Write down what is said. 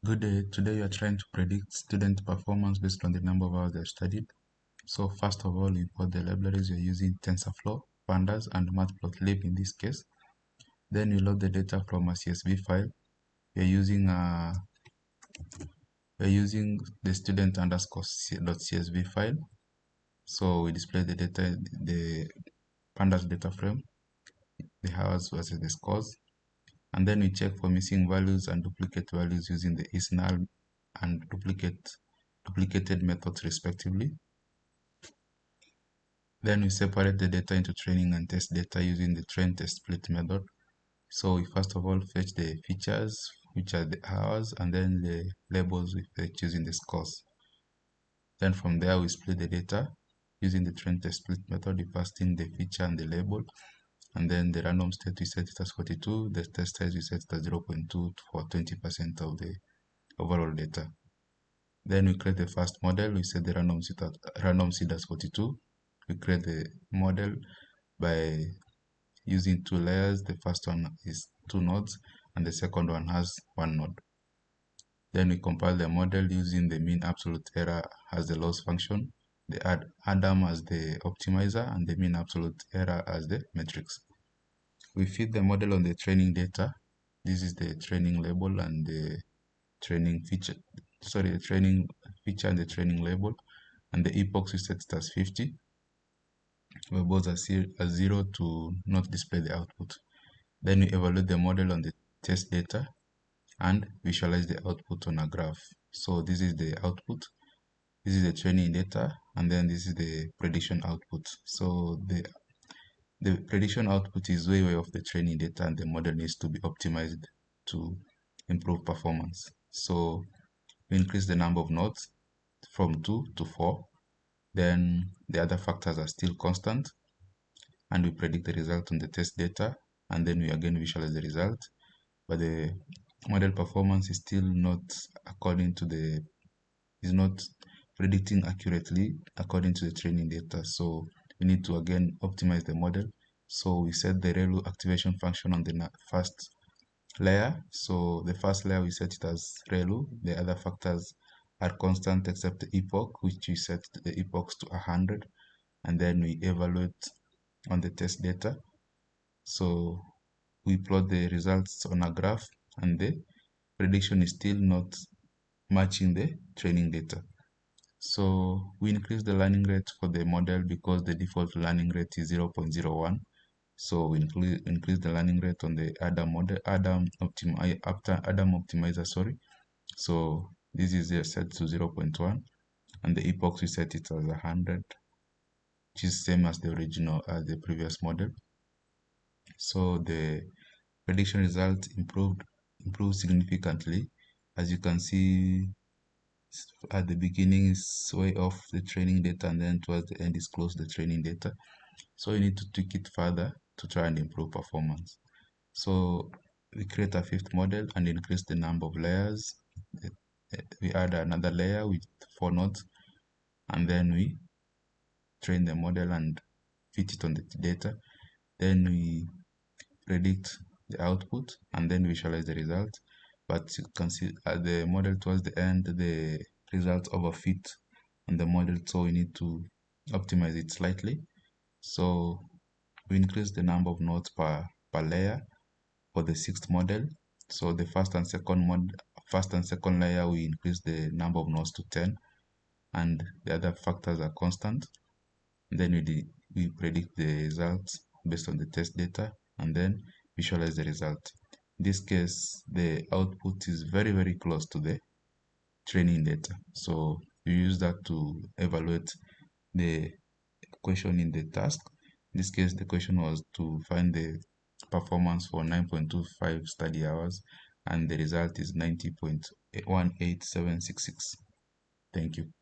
Good day. Today we are trying to predict student performance based on the number of hours they've studied. So first of all, we import the libraries. We're using TensorFlow, Pandas, and Matplotlib in this case. Then we load the data from a CSV file. We're using the student underscore .csv file. So we display the data, the Pandas data frame, the hours versus the scores, and then we check for missing values and duplicate values using the isNull and duplicated methods respectively. Then we separate the data into training and test data using the train test split method. So we first of all fetch the features, which are the hours, and then the labels we fetch using the scores. Then from there we split the data using the train test split method. We pass in the feature and the label, and then the random state we set it as 42. The test size we set it as 0.2 for 20% of the overall data. Then we create the first model. We set the random seed as 42. We create the model by using two layers. The first one is 2 nodes and the second one has 1 node. Then we compile the model using the mean absolute error as the loss function, the Adam as the optimizer, and the mean absolute error as the matrix. We feed the model on the training data. This is the training label and the training feature. Sorry, the training feature and the training label, and the epochs we set it as 50. Where both are 0 to not display the output. Then we evaluate the model on the test data and visualize the output on a graph. So this is the output, this is the training data, and then this is the prediction output. So the prediction output is way off the training data, and the model needs to be optimized to improve performance. So we increase the number of nodes from 2 to 4. Then the other factors are still constant, and we predict the result on the test data, and then we again visualize the result. But the model performance is still not is not predicting accurately according to the training data. So we need to again optimize the model. So we set the ReLU activation function on the first layer. So the first layer we set it as ReLU. The other factors are constant except the epoch, which we set the epochs to 100, and then we evaluate on the test data. So we plot the results on a graph, and the prediction is still not matching the training data. So we increase the learning rate for the model because the default learning rate is 0.01. So we increase the learning rate on the Adam optimizer, sorry. So this is set to 0.1, and the epochs we set it as 100, which is same as the original, the previous model. So the prediction result improved significantly. As you can see, at the beginning is way off the training data, and then towards the end is close to the training data. So you need to tweak it further to try and improve performance. So we create a fifth model and increase the number of layers. We add another layer with 4 nodes, and then we train the model and fit it on the data. Then we predict the output and then visualize the result. But you can see at the model towards the end, the results overfit on the model, so we need to optimize it slightly. So we increase the number of nodes per layer for the sixth model. So the first and second layer, we increase the number of nodes to 10, and the other factors are constant. And then we predict the results based on the test data, and then visualize the result. In this case, the output is very close to the training data. So you use that to evaluate the question in the task. In this case, the question was to find the performance for 9.25 study hours, and the result is 90.18766. Thank you.